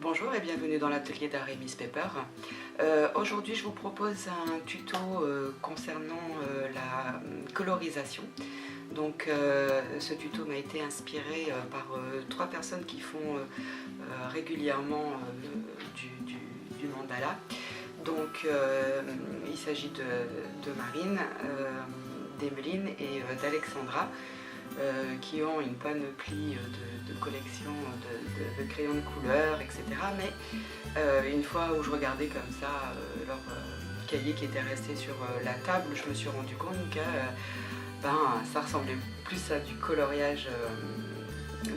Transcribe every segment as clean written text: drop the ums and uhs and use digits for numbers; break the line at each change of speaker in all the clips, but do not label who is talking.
Bonjour et bienvenue dans l'atelier d'art et Miss Pepper. Aujourd'hui je vous propose un tuto concernant la colorisation. Donc ce tuto m'a été inspiré par trois personnes qui font régulièrement du mandala. Donc il s'agit de Marine, d'Emeline et d'Alexandra. Qui ont une panoplie de collections de crayons de couleur, etc. Mais une fois où je regardais comme ça leur cahier qui était resté sur la table, je me suis rendu compte que ça ressemblait plus à du coloriage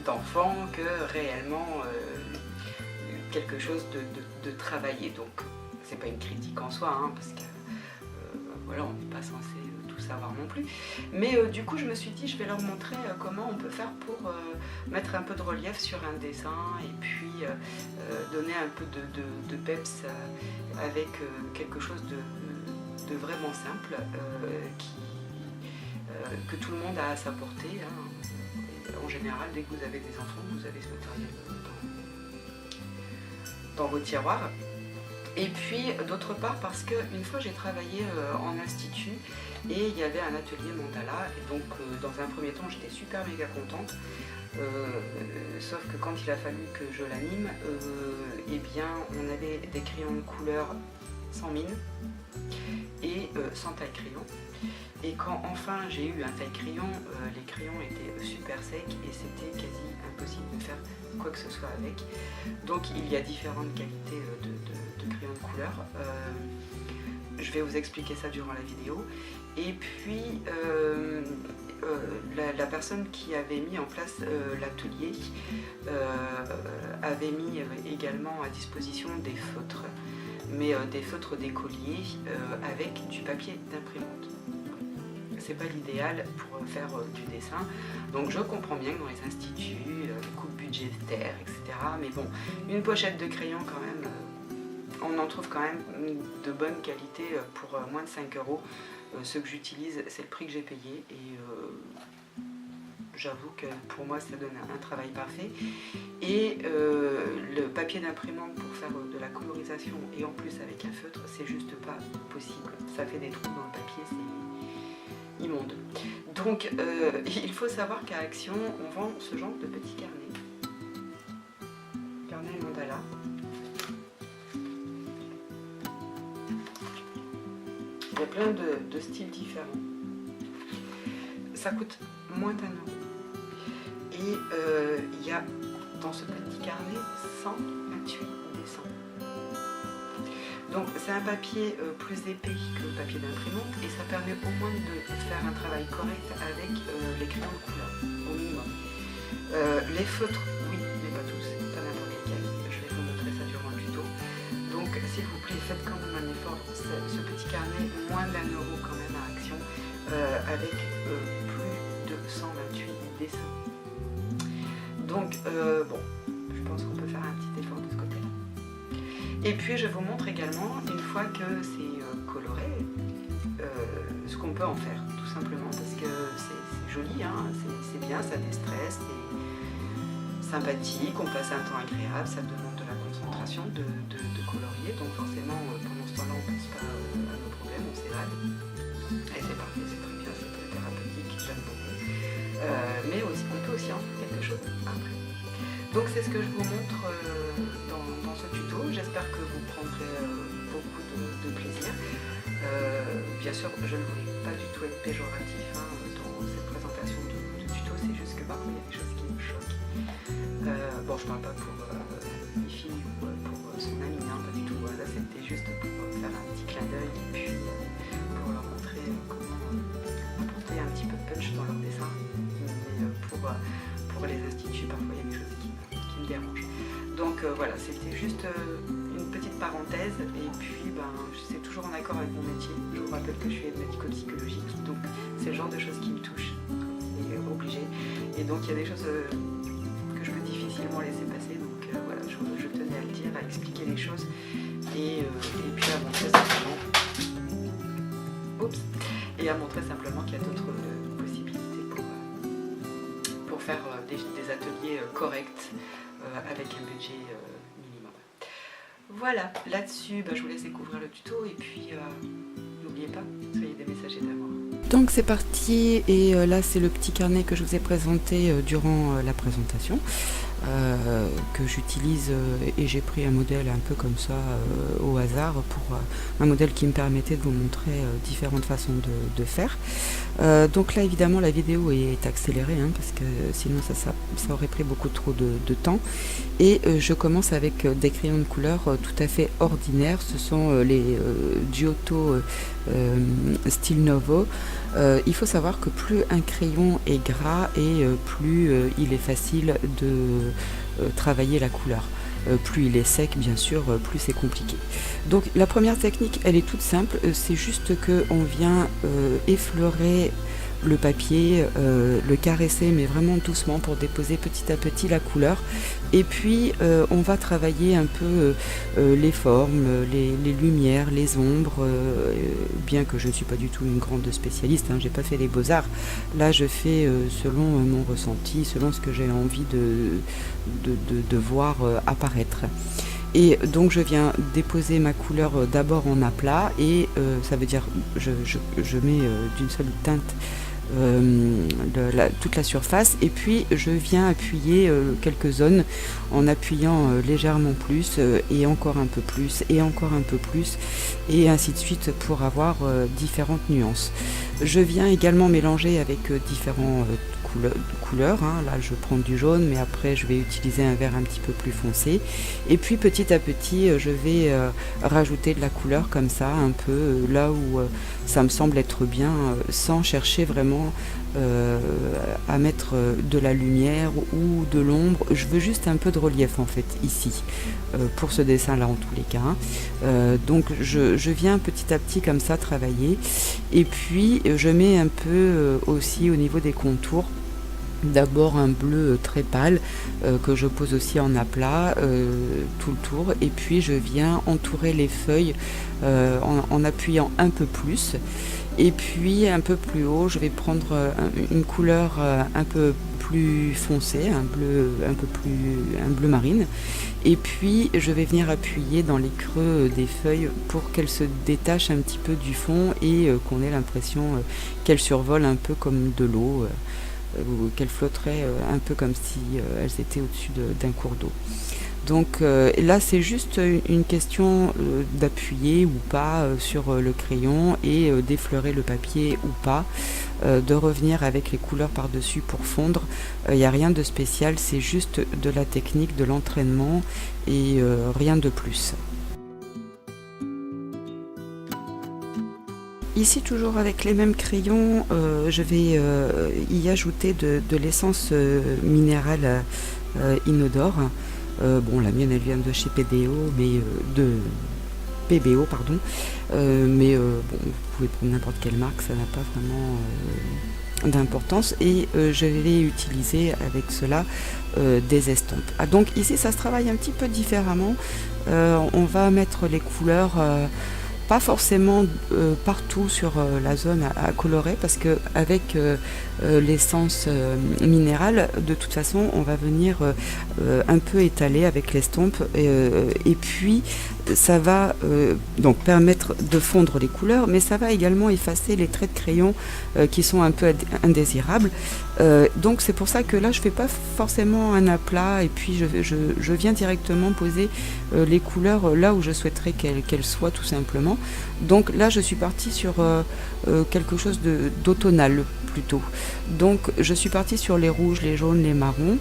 d'enfant que réellement quelque chose de travaillé. Donc c'est pas une critique en soi, hein, parce que voilà, on n'est pas censé tout savoir non plus. Mais du coup, je me suis dit, je vais leur montrer comment on peut faire pour mettre un peu de relief sur un dessin et puis donner un peu de peps avec quelque chose de vraiment simple que tout le monde a à sa portée. Hein. En général, dès que vous avez des enfants, vous avez ce matériel dans vos tiroirs. Et puis d'autre part parce qu'une fois j'ai travaillé en institut et il y avait un atelier mandala et donc dans un premier temps j'étais super méga contente, sauf que quand il a fallu que je l'anime, eh bien on avait des crayons de couleur sans mine et sans taille-crayon. Et quand enfin j'ai eu un taille-crayon, les crayons étaient super secs et c'était quasi impossible de faire quoi que ce soit avec. Donc il y a différentes qualités de crayons de couleur. Je vais vous expliquer ça durant la vidéo. Et puis la personne qui avait mis en place l'atelier avait mis également à disposition des feutres, mais des feutres d'écolier avec du papier d'imprimante. C'est pas l'idéal pour faire du dessin, donc je comprends bien que dans les instituts, les coupes budgétaires, etc. Mais bon, une pochette de crayon quand même, on en trouve quand même de bonne qualité pour moins de 5 €. Ce que j'utilise, c'est le prix que j'ai payé et j'avoue que pour moi ça donne un travail parfait. Et le papier d'imprimante pour faire de la colorisation et en plus avec un feutre, c'est juste pas possible. Ça fait des trous dans le papier, c'est immonde. Donc il faut savoir qu'à Action, on vend ce genre de petits carnets. Carnet mandala. Il y a plein de styles différents. Ça coûte moins d'1 €. Et il y a dans ce petit carnet 128 dessins. Donc c'est un papier plus épais que le papier d'imprimante et ça permet au moins de faire un travail correct avec les crayons de couleur, au minimum. Les feutres, oui, mais pas tous, pas n'importe lesquels. Je vais vous montrer ça durant le tuto. Donc s'il vous plaît, faites quand même un effort. Ce petit carnet, moins d'1 € quand même à Action, avec plus de 128 dessins. Donc bon, je pense qu'on peut faire un petit effort de ce côté-là. Et puis je vous montre également, une fois que c'est coloré, ce qu'on peut en faire, tout simplement, parce que c'est joli, hein, c'est bien, ça déstresse, c'est sympathique, on passe un temps agréable, ça demande de la concentration, de colorier, donc forcément pendant ce temps-là on ne pense pas à nos problèmes, on s'évade. Et c'est parfait, c'est très bien, c'est très thérapeutique, j'aime beaucoup. Mais aussi, on peut aussi en faire quelque chose après. Donc c'est ce que je vous montre dans ce tuto. J'espère que vous prendrez beaucoup de plaisir. Bien sûr, je ne voulais pas du tout être péjoratif dans cette présentation de tuto, c'est juste que parfois il y a des choses qui me choquent. Bon, je ne parle pas pour mes filles ou pour son ami, hein, pas du tout. Là, c'était juste pour faire un petit clin d'œil et puis pour leur montrer comment apporter un petit peu de punch dans leur dessin. Mais pour les instituts, parfois il y a des choses qui me dérangent. Donc voilà, c'était juste une petite parenthèse et puis c'est toujours en accord avec mon métier. Je vous rappelle que je suis aide médico-psychologique, donc c'est le genre de choses qui me touchent, c'est obligé. Et donc il y a des choses que je peux difficilement laisser passer, donc voilà, je tenais à le dire, à expliquer les choses et puis à montrer simplement, et à montrer simplement qu'il y a d'autres possibilités pour faire des ateliers corrects avec un budget minimum. Voilà, là-dessus, je vous laisse découvrir le tuto et puis n'oubliez pas, soyez des messagers d'amour. Donc c'est parti, et là c'est le petit carnet que je vous ai présenté durant la présentation, que j'utilise, et j'ai pris un modèle un peu comme ça au hasard, pour un modèle qui me permettait de vous montrer différentes façons de faire. Donc là évidemment la vidéo est accélérée, parce que sinon ça aurait pris beaucoup trop de temps, et je commence avec des crayons de couleur tout à fait ordinaires. Ce sont les Giotto Stile Novo. Il faut savoir que plus un crayon est gras et plus il est facile de travailler la couleur. Plus il est sec, bien sûr, plus c'est compliqué. Donc la première technique, elle est toute simple, c'est juste que on vient effleurer le papier, le caresser, mais vraiment doucement, pour déposer petit à petit la couleur. Et puis on va travailler un peu les formes, les lumières, les ombres, bien que je ne suis pas du tout une grande spécialiste, j'ai pas fait les beaux-arts. Là je fais selon mon ressenti, selon ce que j'ai envie de voir apparaître. Et donc je viens déposer ma couleur d'abord en aplat, et ça veut dire je mets d'une seule teinte toute la surface, et puis je viens appuyer quelques zones en appuyant légèrement plus, et encore un peu plus, et encore un peu plus, et ainsi de suite, pour avoir différentes nuances. Je viens également mélanger avec différents couleurs, là je prends du jaune, mais après je vais utiliser un vert un petit peu plus foncé, et puis petit à petit je vais rajouter de la couleur comme ça, un peu là où ça me semble être bien, sans chercher vraiment à mettre de la lumière ou de l'ombre. Je veux juste un peu de relief en fait ici, pour ce dessin là en tous les cas, donc je viens petit à petit comme ça travailler, et puis je mets un peu aussi au niveau des contours. D'abord un bleu très pâle que je pose aussi en aplat tout le tour, et puis je viens entourer les feuilles en appuyant un peu plus, et puis un peu plus haut je vais prendre une couleur un peu plus foncé, un bleu marine, et puis je vais venir appuyer dans les creux des feuilles pour qu'elles se détachent un petit peu du fond, et qu'on ait l'impression qu'elles survolent un peu comme de l'eau, ou qu'elles flotteraient un peu comme si elles étaient au-dessus d'un cours d'eau. Donc là c'est juste une question d'appuyer ou pas sur le crayon, et d'effleurer le papier ou pas, de revenir avec les couleurs par-dessus pour fondre. Il n'y a rien de spécial, c'est juste de la technique, de l'entraînement, et rien de plus. Ici, toujours avec les mêmes crayons, je vais y ajouter de l'essence minérale inodore. Bon, la mienne elle vient de chez PBO, mais de PBO, pardon. Mais bon, vous pouvez prendre n'importe quelle marque, ça n'a pas vraiment d'importance. Et je vais utiliser avec cela des estompes. Donc ici, ça se travaille un petit peu différemment. On va mettre les couleurs pas forcément partout sur la zone à colorer, parce que avec l'essence minérale, de toute façon on va venir un peu étaler avec l'estompe, et puis ça va donc permettre de fondre les couleurs, mais ça va également effacer les traits de crayon qui sont un peu indésirables. Donc c'est pour ça que là je fais pas forcément un aplat, et puis je viens directement poser les couleurs là où je souhaiterais qu'elles soient, tout simplement. Donc là je suis partie sur quelque chose d'automnal plutôt. Donc je suis partie sur les rouges, les jaunes, les marrons,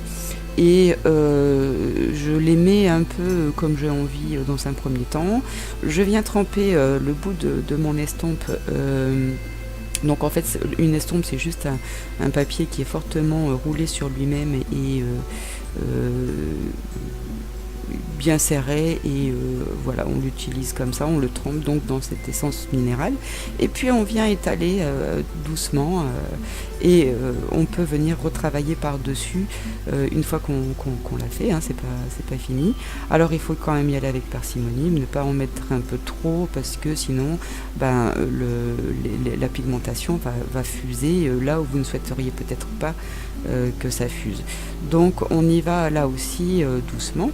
et je les mets un peu comme j'ai envie dans un premier temps. Je viens tremper le bout de mon estompe. Donc en fait une estompe c'est juste un papier qui est fortement roulé sur lui-même, et bien serré, et voilà, on l'utilise comme ça, on le trempe donc dans cette essence minérale, et puis on vient étaler doucement, et on peut venir retravailler par dessus une fois qu'on l'a fait, c'est pas fini. Alors il faut quand même y aller avec parcimonie, ne pas en mettre un peu trop, parce que sinon la pigmentation va fuser là où vous ne souhaiteriez peut-être pas que ça fuse. Donc on y va là aussi doucement.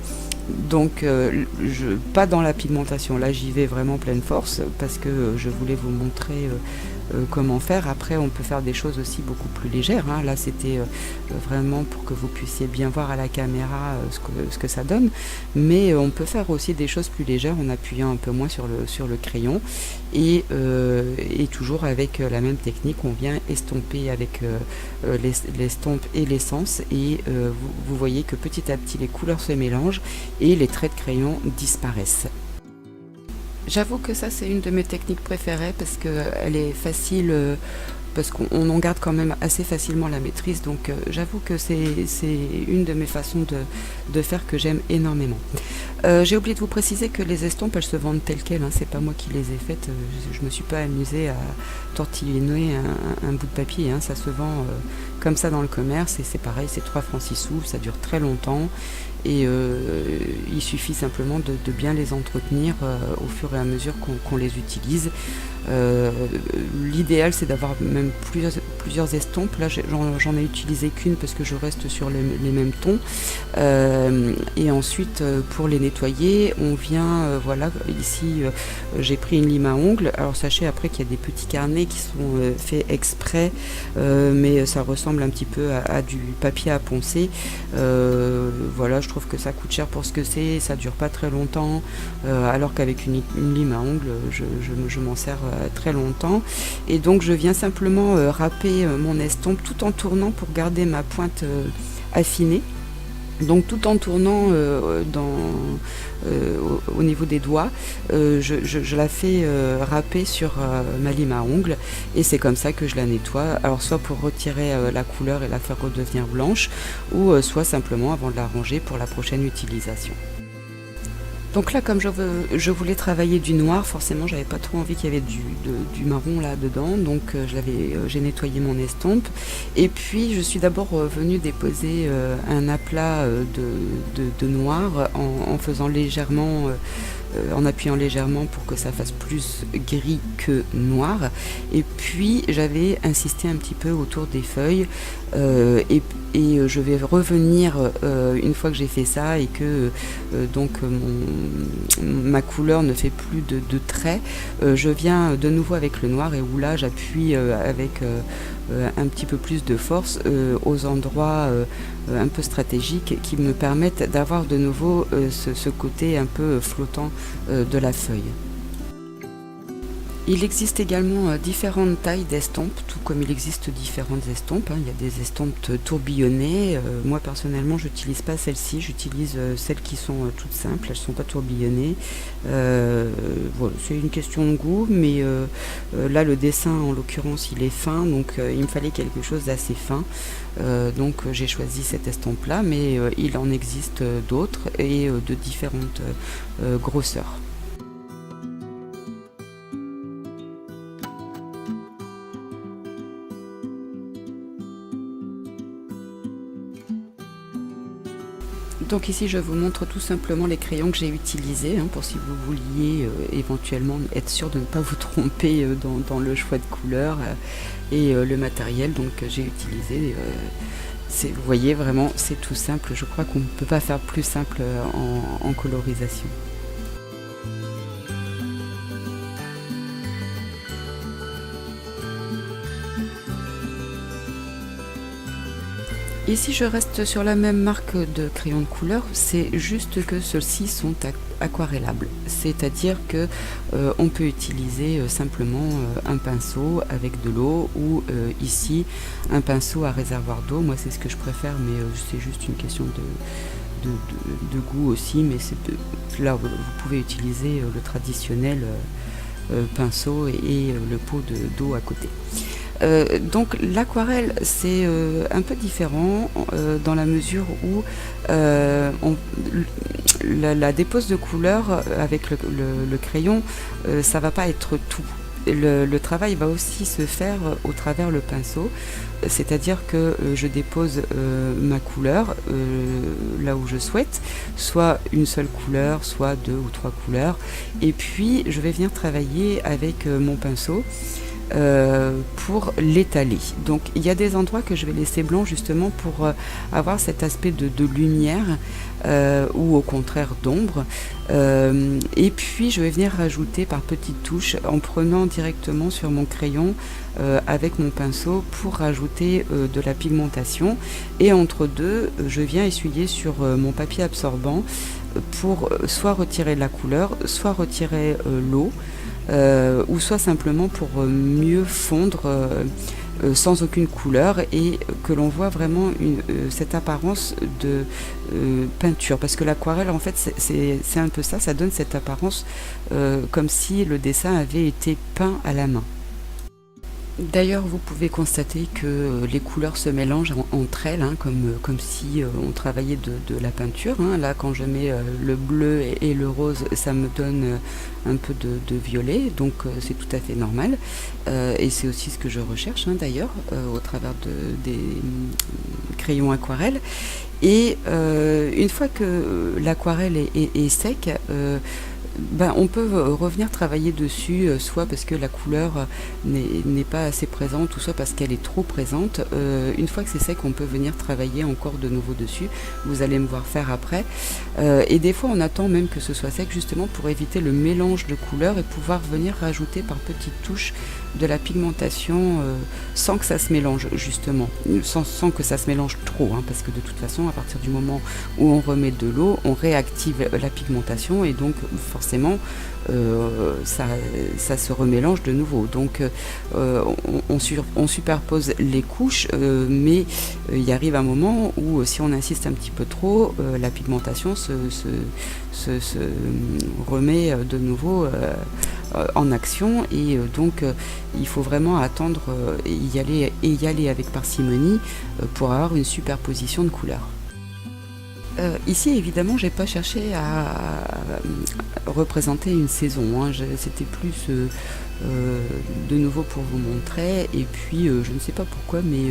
Donc pas dans la pigmentation, là j'y vais vraiment pleine force parce que je voulais vous montrer comment faire. Après on peut faire des choses aussi beaucoup plus légères, hein. Là c'était vraiment pour que vous puissiez bien voir à la caméra ce que ça donne, mais on peut faire aussi des choses plus légères en appuyant un peu moins sur le crayon et toujours avec la même technique. On vient estomper avec l'estompe et l'essence et vous voyez que petit à petit les couleurs se mélangent et les traits de crayon disparaissent. J'avoue que ça c'est une de mes techniques préférées parce qu'elle est facile, parce qu'on en garde quand même assez facilement la maîtrise, donc j'avoue que c'est une de mes façons de faire que j'aime énormément. J'ai oublié de vous préciser que les estompes elles se vendent telles quelles, hein, c'est pas moi qui les ai faites, je me suis pas amusée à tortillonner un bout de papier, hein, ça se vend comme ça dans le commerce et c'est pareil, c'est 3 francs 6 sous, ça dure très longtemps. Et il suffit simplement de bien les entretenir au fur et à mesure qu'on les utilise. L'idéal c'est d'avoir même plusieurs estompes. Là j'en ai utilisé qu'une parce que je reste sur les mêmes tons. Et ensuite pour les nettoyer on vient, voilà, ici j'ai pris une lime à ongles. Alors sachez après qu'il y a des petits carnets qui sont faits exprès, mais ça ressemble un petit peu à du papier à poncer. Voilà, je trouve que ça coûte cher pour ce que c'est, ça dure pas très longtemps, alors qu'avec une lime à ongles je m'en sers très longtemps. Et donc je viens simplement râper mon estompe tout en tournant pour garder ma pointe affinée. Donc tout en tournant au niveau des doigts, je la fais râper sur ma lime à ongles et c'est comme ça que je la nettoie. Alors soit pour retirer la couleur et la faire redevenir blanche, ou soit simplement avant de la ranger pour la prochaine utilisation. Donc là, comme je voulais travailler du noir, forcément j'avais pas trop envie qu'il y avait du marron là dedans, donc j'ai nettoyé mon estompe et puis je suis d'abord venue déposer un aplat de noir en faisant légèrement, en appuyant légèrement pour que ça fasse plus gris que noir, et puis j'avais insisté un petit peu autour des feuilles et je vais revenir une fois que j'ai fait ça et que donc ma couleur ne fait plus de traits, je viens de nouveau avec le noir et où là j'appuie avec un petit peu plus de force aux endroits un peu stratégiques qui me permettent d'avoir de nouveau ce côté un peu flottant de la feuille. Il existe également différentes tailles d'estampes, tout comme il existe différentes estompes, hein. Il y a des estompes tourbillonnées. Moi personnellement j'utilise pas celles-ci, j'utilise celles qui sont toutes simples, elles sont pas tourbillonnées. Voilà, c'est une question de goût, mais là le dessin en l'occurrence il est fin, donc il me fallait quelque chose d'assez fin. Donc j'ai choisi cette estampe là, mais il en existe d'autres et de différentes grosseurs. Donc ici je vous montre tout simplement les crayons que j'ai utilisés, hein, pour si vous vouliez éventuellement être sûr de ne pas vous tromper dans le choix de couleurs et le matériel donc j'ai utilisé. Vous voyez vraiment c'est tout simple, je crois qu'on ne peut pas faire plus simple en colorisation. Ici je reste sur la même marque de crayon de couleur, c'est juste que ceux-ci sont aquarellables, c'est-à-dire que on peut utiliser simplement un pinceau avec de l'eau ou ici un pinceau à réservoir d'eau. Moi c'est ce que je préfère, mais c'est juste une question de goût aussi, mais là vous pouvez utiliser le traditionnel pinceau et le pot d'eau à côté. Donc l'aquarelle c'est un peu différent dans la mesure où la dépose de couleur avec le crayon, ça va pas être tout. Le travail va aussi se faire au travers le pinceau, c'est-à-dire que je dépose ma couleur là où je souhaite, soit une seule couleur, soit 2 ou 3 couleurs, et puis je vais venir travailler avec mon pinceau pour l'étaler. Donc il y a des endroits que je vais laisser blanc justement pour avoir cet aspect de lumière ou au contraire d'ombre. Et puis je vais venir rajouter par petites touches en prenant directement sur mon crayon avec mon pinceau pour rajouter de la pigmentation, et entre deux je viens essuyer sur mon papier absorbant pour soit retirer la couleur, soit retirer l'eau, ou soit simplement pour mieux fondre sans aucune couleur, et que l'on voit vraiment cette apparence de peinture, parce que l'aquarelle en fait c'est un peu ça, ça donne cette apparence comme si le dessin avait été peint à la main. D'ailleurs, vous pouvez constater que les couleurs se mélangent entre elles, hein, comme si on travaillait de la peinture. Hein. Là, quand je mets le bleu et le rose, ça me donne un peu de violet, donc c'est tout à fait normal. Et c'est aussi ce que je recherche, hein, d'ailleurs, au travers des crayons aquarelles. Et une fois que l'aquarelle est sec, on peut revenir travailler dessus, soit parce que la couleur n'est pas assez présente, ou soit parce qu'elle est trop présente. Une fois que c'est sec, on peut venir travailler encore de nouveau dessus. Vous allez me voir faire après. Et des fois, on attend même que ce soit sec, justement pour éviter le mélange de couleurs et pouvoir venir rajouter par petites touches de la pigmentation sans que ça se mélange, justement, sans que ça se mélange trop, hein, parce que de toute façon, à partir du moment où on remet de l'eau, on réactive la pigmentation, et donc forcément ça se remélange de nouveau. Donc on superpose les couches, mais il arrive un moment où si on insiste un petit peu trop, la pigmentation se remet de nouveau en action, et donc il faut vraiment attendre et y aller avec parcimonie pour avoir une superposition de couleurs. Ici, évidemment, j'ai pas cherché à représenter une saison, hein. C'était plus de nouveau pour vous montrer, et puis je ne sais pas pourquoi, mais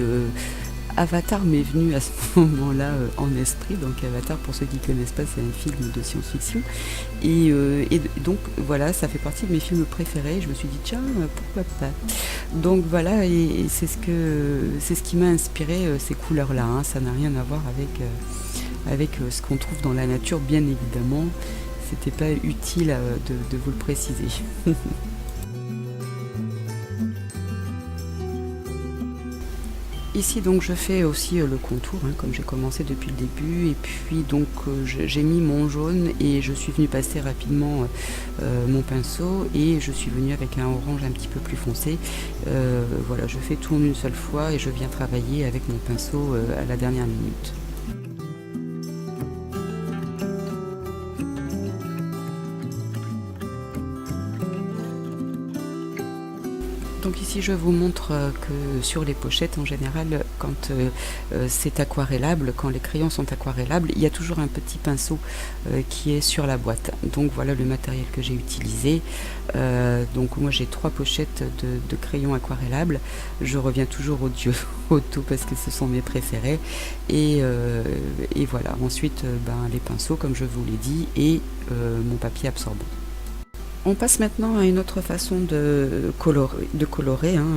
Avatar m'est venu à ce moment-là en esprit. Donc Avatar, pour ceux qui ne connaissent pas, c'est un film de science-fiction, et donc voilà, ça fait partie de mes films préférés. Je me suis dit tiens, pourquoi pas. Donc voilà, et c'est ce qui m'a inspiré ces couleurs-là, hein. Ça n'a rien à voir avec ce qu'on trouve dans la nature, bien évidemment. C'était pas utile de vous le préciser. Ici donc je fais aussi le contour, hein, comme j'ai commencé depuis le début, et puis donc j'ai mis mon jaune et je suis venue passer rapidement mon pinceau, et je suis venue avec un orange un petit peu plus foncé. Voilà, je fais tout en une seule fois et je viens travailler avec mon pinceau à la dernière minute. Donc ici je vous montre que sur les pochettes en général, quand c'est aquarellable, quand les crayons sont aquarellables, il y a toujours un petit pinceau qui est sur la boîte. Donc voilà le matériel que j'ai utilisé. Donc moi j'ai 3 pochettes de crayons aquarellables. Je reviens toujours au tout parce que ce sont mes préférés. Et voilà, ensuite les pinceaux comme je vous l'ai dit, et mon papier absorbant. On passe maintenant à une autre façon de colorer, hein.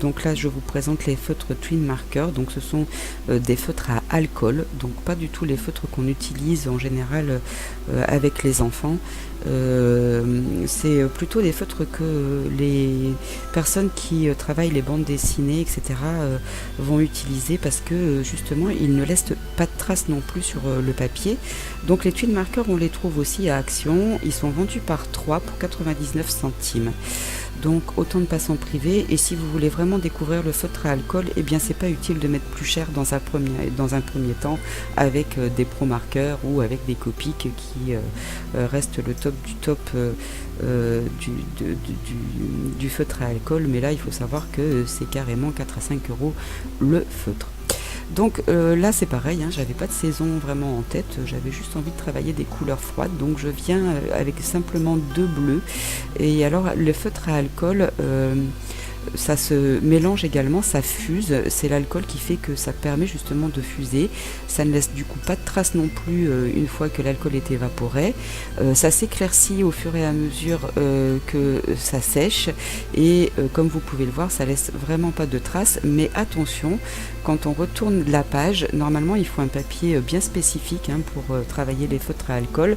Donc là je vous présente les feutres Twin Marker. Donc ce sont des feutres à alcool, donc pas du tout les feutres qu'on utilise en général avec les enfants. C'est plutôt des feutres que les personnes qui travaillent les bandes dessinées, etc. Vont utiliser, parce que justement ils ne laissent pas de traces non plus sur le papier. Donc les Twin Marker, on les trouve aussi à Action. Ils sont vendus par 3 pour 99 centimes. Donc autant de passer en privé. Et si vous voulez vraiment découvrir le feutre à alcool, eh bien c'est pas utile de mettre plus cher dans un premier temps avec des pro marqueurs ou avec des Copics qui restent le top du top du feutre à alcool. Mais là il faut savoir que c'est carrément 4 à 5 € le feutre. Donc là c'est pareil, hein, j'avais pas de saison vraiment en tête, j'avais juste envie de travailler des couleurs froides, donc je viens avec simplement 2 bleus. Et alors le feutre à alcool,
ça se mélange également, ça fuse, c'est l'alcool qui fait que ça permet justement de fuser, ça ne laisse du coup pas de traces non plus une fois que l'alcool est évaporé, ça s'éclaircit au fur et à mesure que ça sèche et comme vous pouvez le voir, ça laisse vraiment pas de traces, mais attention, quand on retourne la page, normalement il faut un papier bien spécifique pour travailler les feutres à alcool.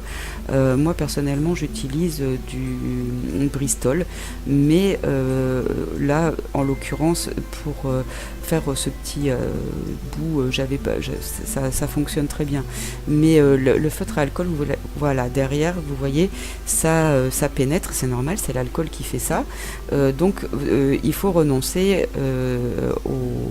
Moi personnellement j'utilise du Bristol, mais là en l'occurrence pour faire ce petit bout, ça fonctionne très bien, mais le feutre à alcool, voilà, derrière vous voyez ça pénètre, c'est normal, c'est l'alcool qui fait ça, donc il faut renoncer au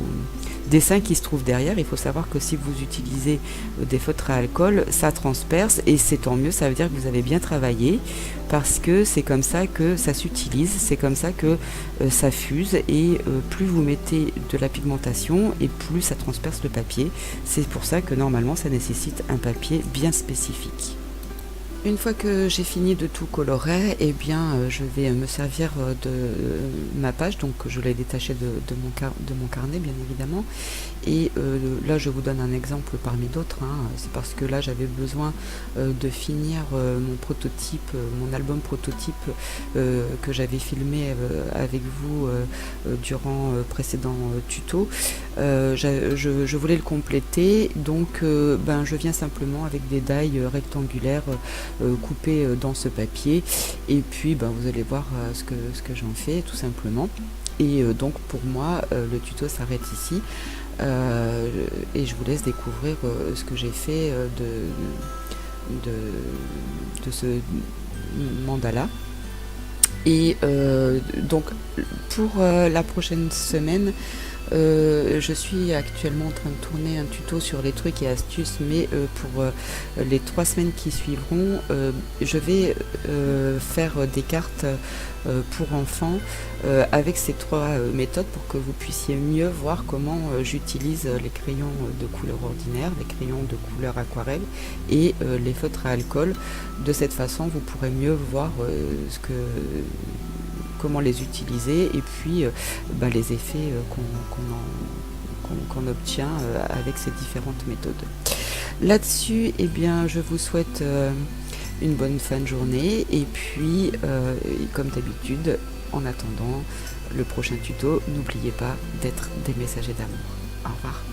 dessin qui se trouve derrière. Il faut savoir que si vous utilisez des feutres à alcool, ça transperce et c'est tant mieux, ça veut dire que vous avez bien travaillé parce que c'est comme ça que ça s'utilise, c'est comme ça que ça fuse et plus vous mettez de la pigmentation et plus ça transperce le papier. C'est pour ça que normalement ça nécessite un papier bien spécifique. Une fois que j'ai fini de tout colorer, eh bien, je vais me servir de ma page, donc je l'ai détachée de mon carnet bien évidemment, et là je vous donne un exemple parmi d'autres, c'est parce que là j'avais besoin de finir mon prototype, mon album prototype que j'avais filmé avec vous durant précédent tuto. Je voulais le compléter, donc je viens simplement avec des dailles rectangulaires coupées dans ce papier, et puis vous allez voir ce que j'en fais tout simplement. Et donc pour moi le tuto s'arrête ici, et je vous laisse découvrir ce que j'ai fait de ce mandala. Et donc pour la prochaine semaine, je suis actuellement en train de tourner un tuto sur les trucs et astuces, mais pour les 3 semaines qui suivront, je vais faire des cartes pour enfants avec ces 3 méthodes pour que vous puissiez mieux voir comment j'utilise les crayons de couleur ordinaire, les crayons de couleur aquarelle et les feutres à alcool. De cette façon, vous pourrez mieux voir comment les utiliser et puis les effets qu'on obtient avec ces différentes méthodes. Là-dessus, eh bien, je vous souhaite une bonne fin de journée et puis, comme d'habitude, en attendant le prochain tuto, n'oubliez pas d'être des messagers d'amour. Au revoir.